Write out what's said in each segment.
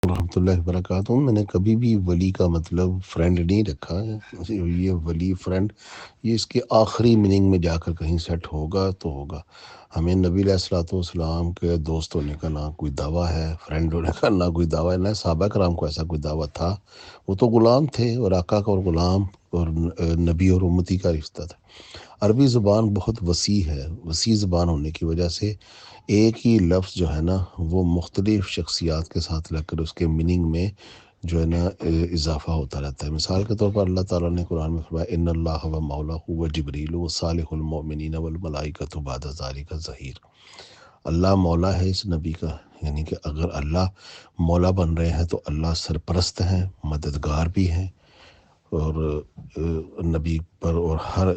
ورحمۃ اللہ وبرکاتہ۔ میں نے کبھی بھی ولی کا مطلب فرینڈ نہیں رکھا ہے۔ یہ ولی فرینڈ یہ اس کے آخری میننگ میں جا کر کہیں سیٹ ہوگا تو ہوگا۔ ہمیں نبی علیہ الصلوۃ والسلام کے دوست ہونے کا نہ کوئی دعویٰ ہے، فرینڈ ہونے کا نہ کوئی دعویٰ ہے، نہ صحابہ کرام کو ایسا کوئی دعویٰ تھا۔ وہ تو غلام تھے، اور آقا کا اور غلام اور نبی اور امتی کا رشتہ تھا۔ عربی زبان بہت وسیع ہے، وسیع زبان ہونے کی وجہ سے ایک ہی لفظ جو ہے نا وہ مختلف شخصیات کے ساتھ لگ کر اس کے میننگ میں جو ہے نا اضافہ ہوتا رہتا ہے۔ مثال کے طور پر اللہ تعالیٰ نے قرآن میں فرمایا ان اللہ و مولاہ و جبریل و صالح المؤمنین والملائکۃ بعد ذلک ظہیر۔ اللہ مولا ہے اس نبی کا، یعنی کہ اگر اللہ مولا بن رہے ہیں تو اللہ سرپرست ہیں، مددگار بھی ہیں، اور نبی پر اور ہر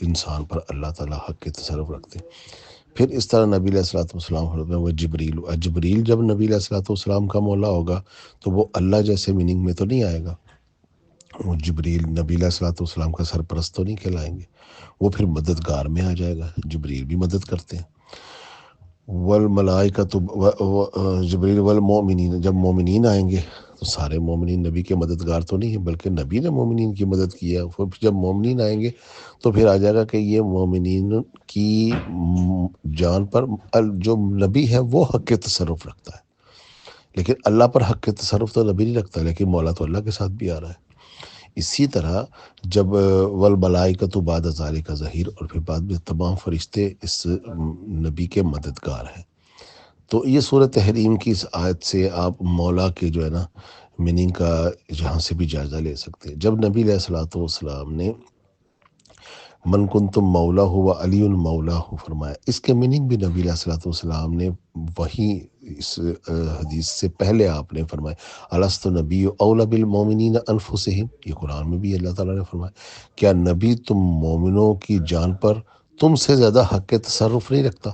انسان پر اللہ تعالیٰ حق کے تصرف رکھتے ہیں۔ پھر اس طرح نبی علیہ الصلوۃ والسلام فرماتے ہیں وہ جبریل، جبریل جب نبی علیہ الصلوۃ والسلام کا مولا ہوگا تو وہ اللہ جیسے میننگ میں تو نہیں آئے گا۔ وہ جبریل نبی علیہ الصلوۃ والسلام کا سرپرست تو نہیں کہلائیں گے، وہ پھر مددگار میں آ جائے گا۔ جبریل بھی مدد کرتے ہیں۔ والملائکۃ جبریل والمؤمنین، جب مومنین آئیں گے تو سارے مومنین نبی کے مددگار تو نہیں ہیں، بلکہ نبی نے مومنین کی مدد کی ہے۔ پھر جب مومنین آئیں گے تو پھر آ جائے گا کہ یہ مومنین کی جان پر جو نبی ہے وہ حق کے تصرف رکھتا ہے، لیکن اللہ پر حق کے تصرف تو نبی نہیں رکھتا، لیکن مولا تو اللہ کے ساتھ بھی آ رہا ہے۔ اسی طرح جب والملائکۃ بعد ذلک ظہیر، اور پھر بعد میں تمام فرشتے اس نبی کے مددگار ہیں۔ تو یہ سورۃ تحریم کی اس آیت سے آپ مولا کے جو ہے نا میننگ کا جہاں سے بھی جائزہ لے سکتے ہیں۔ جب نبی علیہ الصلوۃ والسلام نے من کنتم مولا ہو و علی مولا ہو فرمایا، اس کے میننگ بھی نبی علیہ الصلوۃ والسلام نے وہی اس حدیث سے پہلے آپ نے فرمایا الست نبی اولا بالمومنین انفسہم، یہ قرآن میں بھی اللہ تعالیٰ نے فرمایا کیا نبی تم مومنوں کی جان پر تم سے زیادہ حق کے تصرف نہیں رکھتا؟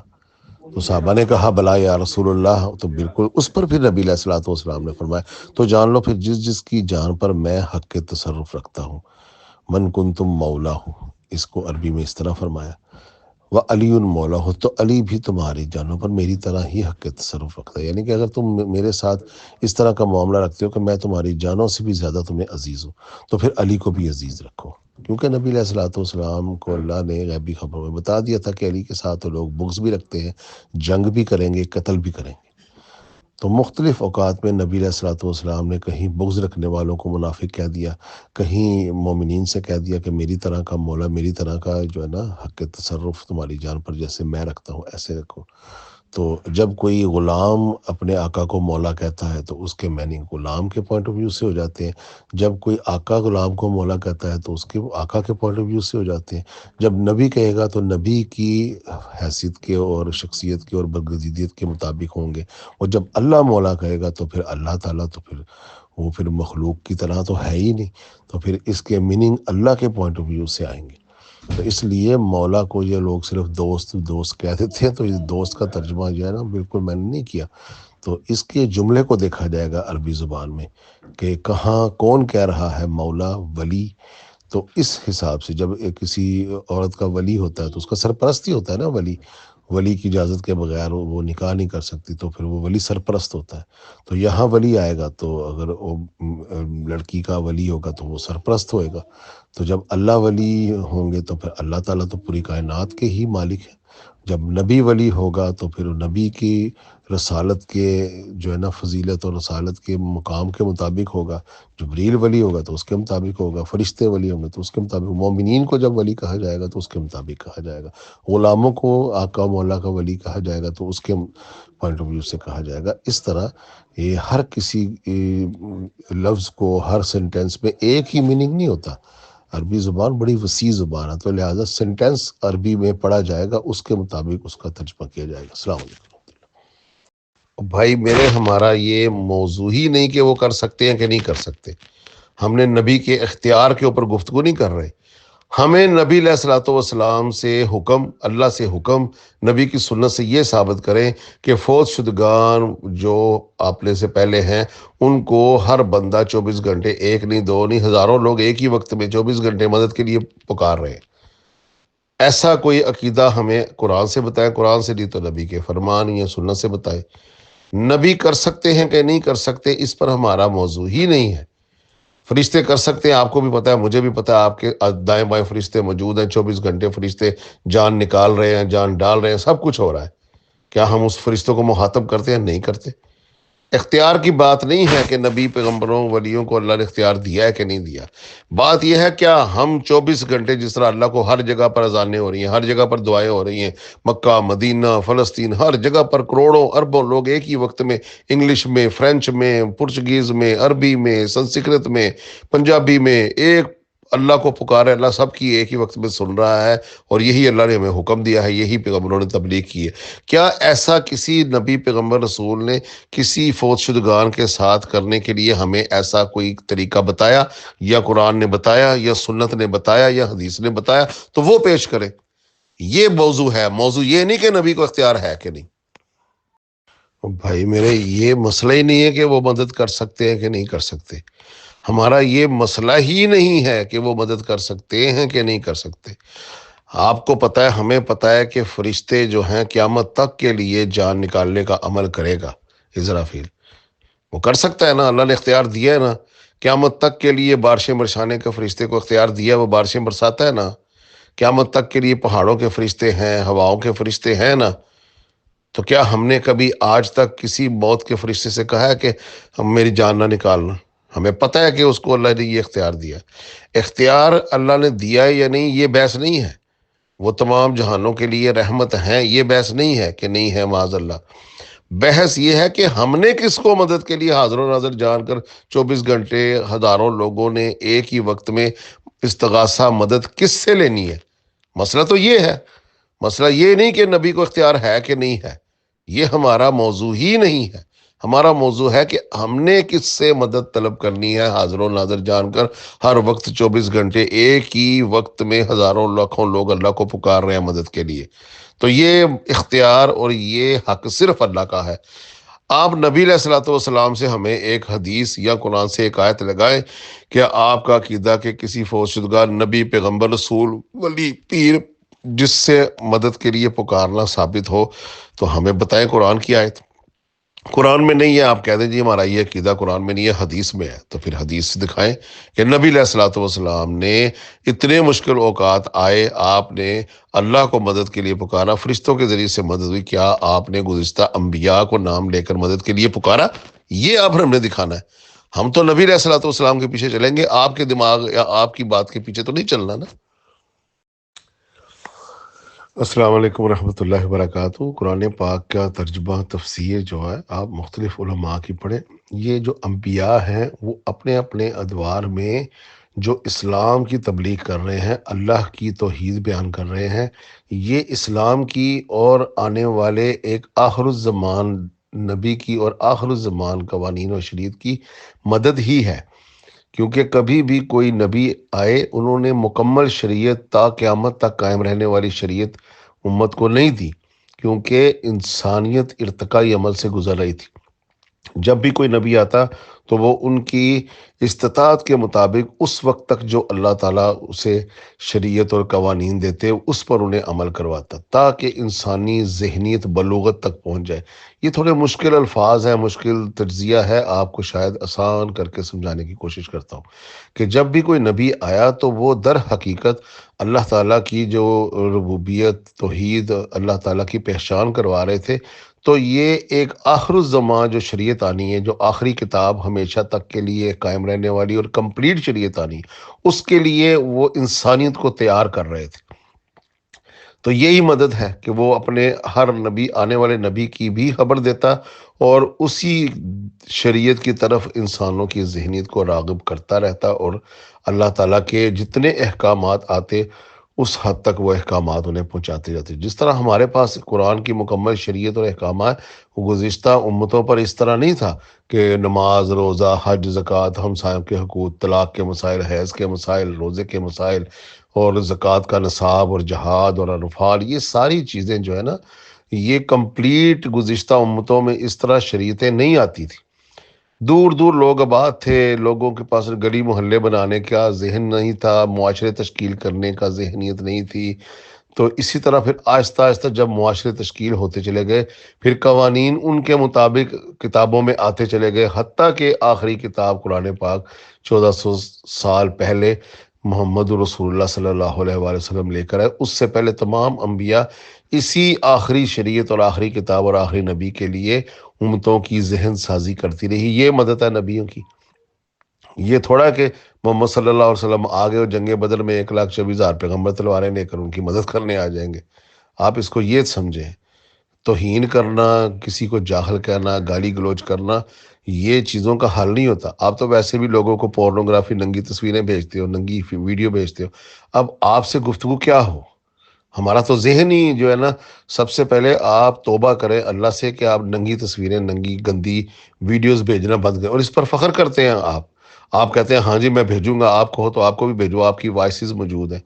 تو صحابہ نے کہا بلا یا رسول اللہ، تو بالکل اس پر پھر نبی علیہ الصلوۃ والسلام نے فرمایا تو جان لو پھر جس جس کی جان پر میں حق کے تصرف رکھتا ہوں، من کنتم مولا ہو، اس کو عربی میں اس طرح فرمایا۔ وہ علی مولا ہو، تو علی بھی تمہاری جانوں پر میری طرح ہی حق کے تصرف رکھتا ہے، یعنی کہ اگر تم میرے ساتھ اس طرح کا معاملہ رکھتے ہو کہ میں تمہاری جانوں سے بھی زیادہ تمہیں عزیز ہوں، تو پھر علی کو بھی عزیز رکھو، کیونکہ نبی علیہ الصلوۃ والسلام کو اللہ نے غیبی خبروں میں بتا دیا تھا کہ علی کے ساتھ تو لوگ بغض بھی رکھتے ہیں، جنگ بھی کریں گے، قتل بھی کریں گے۔ تو مختلف اوقات میں نبی علیہ الصلوۃ والسلام نے کہیں بغض رکھنے والوں کو منافق کہہ دیا، کہیں مومنین سے کہہ دیا کہ میری طرح کا مولا، میری طرح کا جو ہے نا حق تصرف تمہاری جان پر جیسے میں رکھتا ہوں ایسے رکھو۔ تو جب کوئی غلام اپنے آقا کو مولا کہتا ہے تو اس کے میننگ غلام کے پوائنٹ آف ویو سے ہو جاتے ہیں، جب کوئی آقا غلام کو مولا کہتا ہے تو اس کے آقا کے پوائنٹ آف ویو سے ہو جاتے ہیں، جب نبی کہے گا تو نبی کی حیثیت کے اور شخصیت کے اور برگزیدیت کے مطابق ہوں گے، اور جب اللہ مولا کہے گا تو پھر اللہ تعالیٰ تو پھر وہ پھر مخلوق کی طرح تو ہے ہی نہیں، تو پھر اس کے میننگ اللہ کے پوائنٹ آف ویو سے آئیں گے۔ تو اس لیے مولا کو یہ لوگ صرف دوست دوست کہہ دیتے ہیں، تو اس دوست کا ترجمہ جو ہے نا بالکل میں نے نہیں کیا، تو اس کے جملے کو دیکھا جائے گا عربی زبان میں کہ کہاں کون کہہ رہا ہے مولا ولی، تو اس حساب سے جب کسی عورت کا ولی ہوتا ہے تو اس کا سرپرست ہی ہوتا ہے نا ولی، ولی کی اجازت کے بغیر وہ نکاح نہیں کر سکتی، تو پھر وہ ولی سرپرست ہوتا ہے۔ تو یہاں ولی آئے گا تو اگر وہ لڑکی کا ولی ہوگا تو وہ سرپرست ہوئے گا۔ تو جب اللہ ولی ہوں گے تو پھر اللہ تعالیٰ تو پوری کائنات کے ہی مالک ہے۔ جب نبی ولی ہوگا تو پھر نبی کی رسالت کے جو ہے نا فضیلت اور رسالت کے مقام کے مطابق ہوگا، جبریل ولی ہوگا تو اس کے مطابق ہوگا، فرشتے ولی ہوں گے تو اس کے مطابق، مومنین کو جب ولی کہا جائے گا تو اس کے مطابق کہا جائے گا، غلاموں کو آقا مولا کا ولی کہا جائے گا تو اس کے پوائنٹ آف ویو سے کہا جائے گا۔ اس طرح یہ ہر کسی لفظ کو ہر سینٹینس میں ایک ہی میننگ نہیں ہوتا، عربی زبان بڑی وسیع زبان ہے، تو لہٰذا سینٹینس عربی میں پڑھا جائے گا، اس کے مطابق اس کا ترجمہ کیا جائے گا۔ السلام علیکم۔ بھائی میرے ہمارا یہ موضوع ہی نہیں کہ وہ کر سکتے ہیں کہ نہیں کر سکتے، ہم نے نبی کے اختیار کے اوپر گفتگو نہیں کر رہے، ہمیں نبی علیہ الصلوۃ والسلام سے حکم، اللہ سے حکم، نبی کی سنت سے یہ ثابت کریں کہ فوت شدگان جو آپ سے پہلے ہیں ان کو ہر بندہ 24 گھنٹے، ایک نہیں دو نہیں ہزاروں لوگ ایک ہی وقت میں 24 گھنٹے مدد کے لیے پکار رہے ہیں۔ ایسا کوئی عقیدہ ہمیں قرآن سے بتائے، قرآن سے نہیں تو نبی کے فرمان یا سنت سے بتائے۔ نبی کر سکتے ہیں کہ نہیں کر سکتے اس پر ہمارا موضوع ہی نہیں ہے۔ فرشتے کر سکتے ہیں، آپ کو بھی پتا ہے، مجھے بھی پتا ہے، آپ کے دائیں بائیں فرشتے موجود ہیں، 24 گھنٹے فرشتے جان نکال رہے ہیں، جان ڈال رہے ہیں، سب کچھ ہو رہا ہے۔ کیا ہم اس فرشتوں کو مخاطب کرتے ہیں؟ نہیں کرتے۔ اختیار کی بات نہیں ہے کہ نبی پیغمبروں ولیوں کو اللہ نے اختیار دیا ہے کہ نہیں دیا، بات یہ ہے کیا ہم 24 گھنٹے جس طرح اللہ کو ہر جگہ پر اذانیں ہو رہی ہیں، ہر جگہ پر دعائیں ہو رہی ہیں، مکہ مدینہ فلسطین ہر جگہ پر کروڑوں اربوں لوگ ایک ہی وقت میں انگلش میں، فرینچ میں، پرتگیز میں، عربی میں، سنسکرت میں، پنجابی میں ایک اللہ کو پکارے، اللہ سب کی ایک ہی وقت میں سن رہا ہے، اور یہی اللہ نے ہمیں حکم دیا ہے، یہی پیغمبروں نے تبلیغ کی ہے۔ کیا ایسا کسی نبی پیغمبر رسول نے کسی فوت شدگان کے ساتھ کرنے کے لیے ہمیں ایسا کوئی طریقہ بتایا، یا قرآن نے بتایا، یا سنت نے بتایا، یا حدیث نے بتایا؟ تو وہ پیش کرے۔ یہ موضوع ہے، موضوع یہ نہیں کہ نبی کو اختیار ہے کہ نہیں۔ بھائی میرے، یہ مسئلہ ہی نہیں ہے کہ وہ مدد کر سکتے ہیں کہ نہیں کر سکتے، ہمارا یہ مسئلہ ہی نہیں ہے کہ وہ مدد کر سکتے ہیں کہ نہیں کر سکتے۔ آپ کو پتہ ہے، ہمیں پتہ ہے کہ فرشتے جو ہیں قیامت تک کے لیے جان نکالنے کا عمل کرے گا اسرافیل، وہ کر سکتا ہے نا، اللہ نے اختیار دیا ہے نا، قیامت تک کے لیے بارشیں برسانے کا فرشتے کو اختیار دیا ہے، وہ بارشیں برساتا ہے نا۔ قیامت تک کے لیے پہاڑوں کے فرشتے ہیں، ہواؤں کے فرشتے ہیں نا۔ تو کیا ہم نے کبھی آج تک کسی موت کے فرشتے سے کہا ہے کہ ہم میری جان نہ نکالنا؟ ہمیں پتہ ہے کہ اس کو اللہ نے یہ اختیار دیا۔ اختیار اللہ نے دیا ہے یا نہیں، یہ بحث نہیں ہے، وہ تمام جہانوں کے لیے رحمت ہیں، یہ بحث نہیں ہے کہ نہیں ہے، معاذ اللہ۔ بحث یہ ہے کہ ہم نے کس کو مدد کے لیے حاضر و ناظر جان کر 24 گھنٹے ہزاروں لوگوں نے ایک ہی وقت میں استغاثہ مدد کس سے لینی ہے؟ مسئلہ تو یہ ہے، مسئلہ یہ نہیں کہ نبی کو اختیار ہے کہ نہیں ہے، یہ ہمارا موضوع ہی نہیں ہے۔ ہمارا موضوع ہے کہ ہم نے کس سے مدد طلب کرنی ہے حاضر و ناظر جان کر، ہر وقت 24 گھنٹے ایک ہی وقت میں ہزاروں لاکھوں لوگ اللہ کو پکار رہے ہیں مدد کے لیے۔ تو یہ اختیار اور یہ حق صرف اللہ کا ہے۔ آپ نبی علیہ الصلوۃ والسلام سے ہمیں ایک حدیث یا قرآن سے ایک آیت لگائیں کہ آپ کا عقیدہ کہ کسی فوت شدگار نبی پیغمبر رسول ولی پیر جس سے مدد کے لیے پکارنا ثابت ہو، تو ہمیں بتائیں قرآن کی آیت۔ قرآن میں نہیں ہے، آپ کہہ دیں جی ہمارا یہ عقیدہ قرآن میں نہیں ہے، حدیث میں ہے، تو پھر حدیث دکھائیں کہ نبی علیہ الصلوۃ والسلام نے اتنے مشکل اوقات آئے، آپ نے اللہ کو مدد کے لیے پکارا، فرشتوں کے ذریعے سے مدد ہوئی، کیا آپ نے گزشتہ انبیاء کو نام لے کر مدد کے لیے پکارا؟ یہ آپ ہم نے دکھانا ہے۔ ہم تو نبی علیہ الصلوۃ والسلام کے پیچھے چلیں گے، آپ کے دماغ یا آپ کی بات کے پیچھے تو نہیں چلنا نا۔ السلام علیکم ورحمۃ اللہ وبرکاتہ۔ قرآن پاک کا ترجمہ تفسیر جو ہے آپ مختلف علماء کی پڑھیں۔ یہ جو انبیاء ہیں وہ اپنے اپنے ادوار میں جو اسلام کی تبلیغ کر رہے ہیں، اللہ کی توحید بیان کر رہے ہیں، یہ اسلام کی اور آنے والے ایک آخر الزمان نبی کی اور آخر الزمان قوانین و شریعت کی مدد ہی ہے۔ کیونکہ کبھی بھی کوئی نبی آئے، انہوں نے مکمل شریعت تا قیامت تک قائم رہنے والی شریعت امت کو نہیں دی، کیونکہ انسانیت ارتقائی عمل سے گزر رہی تھی۔ جب بھی کوئی نبی آتا تو وہ ان کی استطاعت کے مطابق اس وقت تک جو اللہ تعالیٰ اسے شریعت اور قوانین دیتے اس پر انہیں عمل کرواتا، تاکہ انسانی ذہنیت بلوغت تک پہنچ جائے۔ یہ تھوڑے مشکل الفاظ ہیں، مشکل تجزیہ ہے، آپ کو شاید آسان کر کے سمجھانے کی کوشش کرتا ہوں کہ جب بھی کوئی نبی آیا تو وہ در حقیقت اللہ تعالیٰ کی جو ربوبیت توحید اللہ تعالیٰ کی پہچان کروا رہے تھے۔ تو یہ ایک آخر الزمان جو شریعت آنی ہے، جو آخری کتاب ہمیشہ تک کے لیے قائم رہنے والی اور کمپلیٹ شریعت آنی ہے، اس کے لیے وہ انسانیت کو تیار کر رہے تھے۔ تو یہی مدد ہے کہ وہ اپنے ہر نبی، آنے والے نبی کی بھی خبر دیتا اور اسی شریعت کی طرف انسانوں کی ذہنیت کو راغب کرتا رہتا، اور اللہ تعالیٰ کے جتنے احکامات آتے اس حد تک وہ احکامات انہیں پہنچاتے جاتے۔ جس طرح ہمارے پاس قرآن کی مکمل شریعت اور احکامات گزشتہ امتوں پر اس طرح نہیں تھا کہ نماز، روزہ، حج، زکوٰۃ، ہمسایوں کے حقوق، طلاق کے مسائل، حیض کے مسائل، روزے کے مسائل، اور زکوٰۃ کا نصاب، اور جہاد اور انفال، یہ ساری چیزیں جو ہے نا، یہ کمپلیٹ گزشتہ امتوں میں اس طرح شریعتیں نہیں آتی تھی۔ دور دور لوگ آباد تھے، لوگوں کے پاس گلی محلے بنانے کا ذہن نہیں تھا، معاشرے تشکیل کرنے کا ذہنیت نہیں تھی، تو اسی طرح پھر آہستہ آہستہ جب معاشرے تشکیل ہوتے چلے گئے، پھر قوانین ان کے مطابق کتابوں میں آتے چلے گئے، حتیٰ کہ آخری کتاب قرآن پاک 1400 سال پہلے محمد رسول اللہ صلی اللہ علیہ وآلہ وسلم لے کر آئے۔ اس سے پہلے تمام انبیاء اسی آخری شریعت اور آخری کتاب اور آخری نبی کے لیے امتوں کی ذہن سازی کرتی رہی۔ یہ مدد ہے نبیوں کی۔ یہ تھوڑا کہ محمد صلی اللہ علیہ وسلم آگے اور جنگ بدر میں 1,24,000 پیغمبر تلواریں لے کر ان کی مدد کرنے آ جائیں گے۔ آپ اس کو یہ سمجھیں، توہین کرنا، کسی کو جاہل کہنا، گالی گلوچ کرنا، یہ چیزوں کا حل نہیں ہوتا۔ آپ تو ویسے بھی لوگوں کو پورنوگرافی، ننگی تصویریں بھیجتے ہو، ننگی ویڈیو بھیجتے ہو۔ اب آپ سے گفتگو کیا ہو؟ ہمارا تو ذہن ہی جو ہے نا، سب سے پہلے آپ توبہ کریں اللہ سے کہ آپ ننگی تصویریں، ننگی گندی ویڈیوز بھیجنا بند کریں، اور اس پر فخر کرتے ہیں آپ کہتے ہیں ہاں جی میں بھیجوں گا، آپ کو ہو تو آپ کو بھی بھیجو، آپ کی وائسز موجود ہیں۔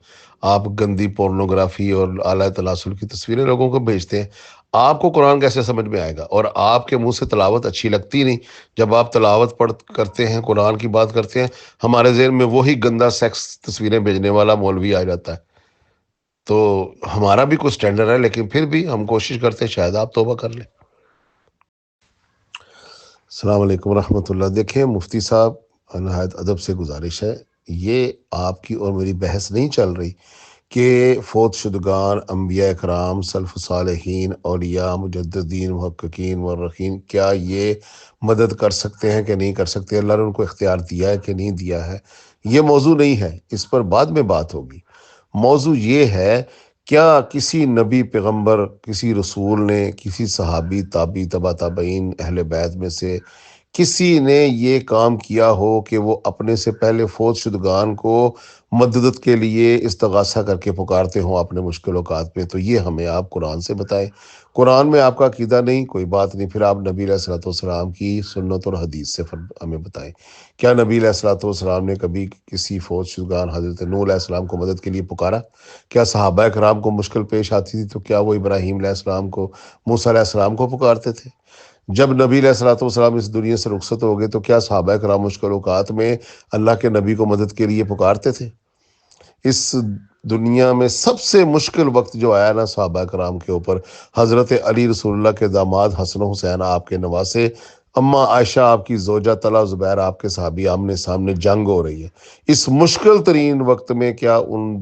آپ گندی پورنوگرافی اور اعلیٰ تناسل کی تصویریں لوگوں کو بھیجتے ہیں۔ آپ کو قرآن کیسے سمجھ میں آئے گا؟ اور آپ کے منہ سے تلاوت اچھی لگتی نہیں۔ جب آپ تلاوت کرتے ہیں، قرآن کی بات کرتے ہیں، ہمارے ذہن میں وہی گندا سیکس تصویریں بھیجنے والا مولوی آ جاتا ہے۔ تو ہمارا بھی کوئی سٹینڈرڈ ہے، لیکن پھر بھی ہم کوشش کرتے ہیں شاید آپ توبہ کر لیں۔ السلام علیکم ورحمۃ اللہ۔ دیکھیں مفتی صاحب، نہایت ادب سے گزارش ہے، یہ آپ کی اور میری بحث نہیں چل رہی کہ فوت شدگان انبیاء اکرام، سلف صالحین، اولیاء، مجددین، محققین، مورخین، کیا یہ مدد کر سکتے ہیں کہ نہیں کر سکتے، اللہ نے ان کو اختیار دیا ہے کہ نہیں دیا ہے، یہ موضوع نہیں ہے، اس پر بعد میں بات ہوگی۔ موضوع یہ ہے، کیا کسی نبی، پیغمبر، کسی رسول نے، کسی صحابی، تابعی، تبع تابعین، اہل بیت میں سے کسی نے یہ کام کیا ہو کہ وہ اپنے سے پہلے فوت شدگان کو مدد کے لیے استغاثہ کر کے پکارتے ہوں اپنے مشکل اوقات میں؟ تو یہ ہمیں آپ قرآن سے بتائیں۔ قرآن میں آپ کا عقیدہ نہیں، کوئی بات نہیں، پھر آپ نبی علیہ الصلوۃ والسلام کی سنت اور حدیث سے ہمیں بتائیں۔ کیا نبی علیہ الصلوۃ والسلام نے کبھی کسی فوت شدگان حضرت نوح علیہ السلام کو مدد کے لیے پکارا؟ کیا صحابہ کرام کو مشکل پیش آتی تھی تو کیا وہ ابراہیم علیہ السلام کو، موسیٰ علیہ السلام کو پکارتے تھے؟ جب نبی علیہ الصلوۃ والسلام اس دنیا سے رخصت ہو گئے تو کیا صحابہ کرام مشکل اوقات میں اللہ کے نبی کو مدد کے لیے پکارتے تھے؟ اس دنیا میں سب سے مشکل وقت جو آیا نا صحابہ کرام کے اوپر، حضرت علی رسول اللہ کے داماد، حسن و حسین آپ کے نواسے، اما عائشہ آپ کی زوجہ، طلحہ زبیر آپ کے صحابی، آمنے سامنے جنگ ہو رہی ہے، اس مشکل ترین وقت میں کیا ان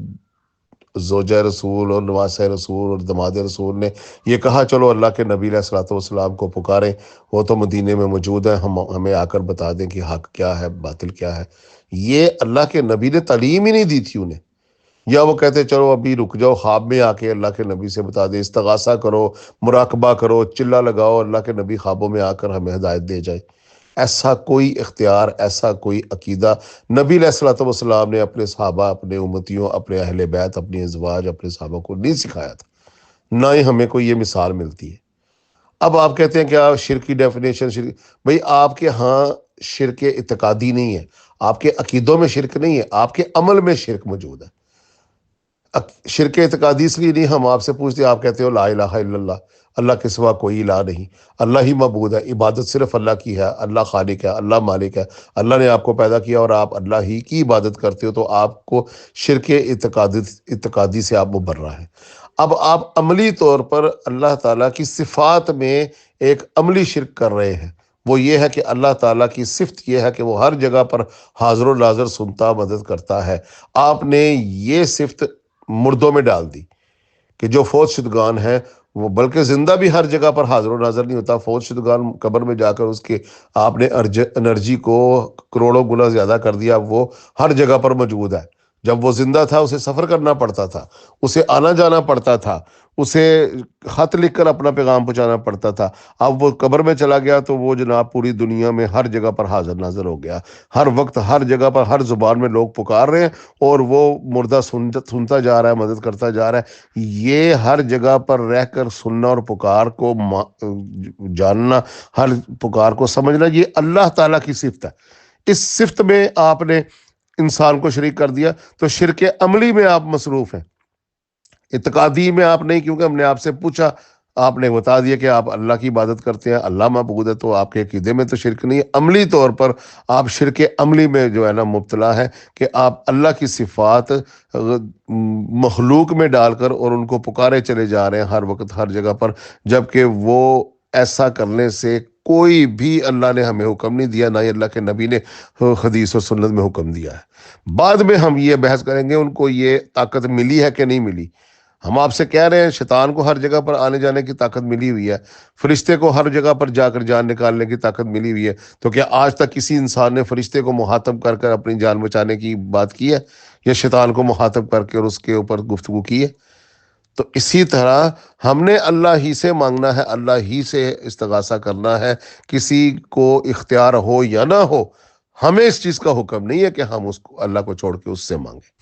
زوجہ رسول اور نواسہ رسول اور دماد رسول نے یہ کہا چلو اللہ کے نبی علیہ الصلوۃ والسلام کو پکاریں، وہ تو مدینے میں موجود ہیں، ہمیں آ کر بتا دیں کہ حق کیا ہے، باطل کیا ہے؟ یہ اللہ کے نبی نے تعلیم ہی نہیں دی تھی انہیں، یا وہ کہتے چلو ابھی رک جاؤ، خواب میں آ کے اللہ کے نبی سے بتا دے، استغاثہ کرو، مراقبہ کرو، چلا لگاؤ، اللہ کے نبی خوابوں میں آ کر ہمیں ہدایت دے جائے؟ ایسا کوئی اختیار، ایسا کوئی عقیدہ نبی علیہ الصلوۃ والسلام نے اپنے صحابہ، اپنے امتیوں، اپنے اہل بیت، اپنی ازواج، اپنے صحابہ کو نہیں سکھایا تھا، نہ ہی ہمیں کوئی یہ مثال ملتی ہے۔ اب آپ کہتے ہیں کہ آپ شرک کی ڈیفینیشن، شرک بھئی آپ کے ہاں شرک اعتقادی نہیں ہے، آپ کے عقیدوں میں شرک نہیں ہے، آپ کے عمل میں شرک موجود ہے۔ شرک اعتقادی اس لیے نہیں، ہم آپ سے پوچھتے ہیں، آپ کہتے ہو لا الہ الا اللہ، اللہ کے سوا کوئی الہ نہیں، اللہ ہی معبود ہے، عبادت صرف اللہ کی ہے، اللہ خالق ہے، اللہ مالک ہے، اللہ نے آپ کو پیدا کیا اور آپ اللہ ہی کی عبادت کرتے ہو، تو آپ کو شرک اعتقادی سے آپ مبرہ ہیں۔ اب آپ عملی طور پر اللہ تعالیٰ کی صفات میں ایک عملی شرک کر رہے ہیں، وہ یہ ہے کہ اللہ تعالیٰ کی صفت یہ ہے کہ وہ ہر جگہ پر حاضر و ناظر، سنتا، مدد کرتا ہے۔ آپ نے یہ صفت مردوں میں ڈال دی کہ جو فوت شدگان ہیں وہ، بلکہ زندہ بھی ہر جگہ پر حاضر و ناظر نہیں ہوتا، فوت شدگان قبر میں جا کر اس کے آپ نے انرجی کو کروڑوں گنا زیادہ کر دیا، وہ ہر جگہ پر موجود ہے۔ جب وہ زندہ تھا اسے سفر کرنا پڑتا تھا، اسے آنا جانا پڑتا تھا، اسے خط لکھ کر اپنا پیغام پہنچانا پڑتا تھا۔ اب وہ قبر میں چلا گیا تو وہ جناب پوری دنیا میں ہر جگہ پر حاضر ناظر ہو گیا، ہر وقت ہر جگہ پر ہر زبان میں لوگ پکار رہے ہیں، اور وہ مردہ سنتا جا رہا ہے، مدد کرتا جا رہا ہے۔ یہ ہر جگہ پر رہ کر سننا اور پکار کو جاننا، ہر پکار کو سمجھنا، یہ اللہ تعالیٰ کی صفت ہے۔ اس صفت میں آپ نے انسان کو شریک کر دیا، تو شرک عملی میں آپ مصروف ہیں، اعتقادی میں آپ نہیں، کیونکہ ہم نے آپ سے پوچھا آپ نے بتا دیا کہ آپ اللہ کی عبادت کرتے ہیں، اللہ معبود ہے، تو آپ کے عقیدے میں تو شرک نہیں ہے، عملی طور پر آپ شرک عملی میں جو ہے نا مبتلا ہے، کہ آپ اللہ کی صفات مخلوق میں ڈال کر اور ان کو پکارے چلے جا رہے ہیں ہر وقت ہر جگہ پر، جبکہ وہ ایسا کرنے سے کوئی بھی اللہ نے ہمیں حکم نہیں دیا، نہ ہی اللہ کے نبی نے حدیث و سنت میں حکم دیا ہے۔ بعد میں ہم یہ بحث کریں گے ان کو یہ طاقت ملی ہے کہ نہیں ملی۔ ہم آپ سے کہہ رہے ہیں شیطان کو ہر جگہ پر آنے جانے کی طاقت ملی ہوئی ہے، فرشتے کو ہر جگہ پر جا کر جان نکالنے کی طاقت ملی ہوئی ہے، تو کیا آج تک کسی انسان نے فرشتے کو مخاطب کر کر اپنی جان بچانے کی بات کی ہے، یا شیطان کو مخاطب کر کے اور اس کے اوپر گفتگو کی ہے؟ تو اسی طرح ہم نے اللہ ہی سے مانگنا ہے، اللہ ہی سے استغاثہ کرنا ہے، کسی کو اختیار ہو یا نہ ہو، ہمیں اس چیز کا حکم نہیں ہے کہ ہم اس کو اللہ کو چھوڑ کے اس سے مانگیں۔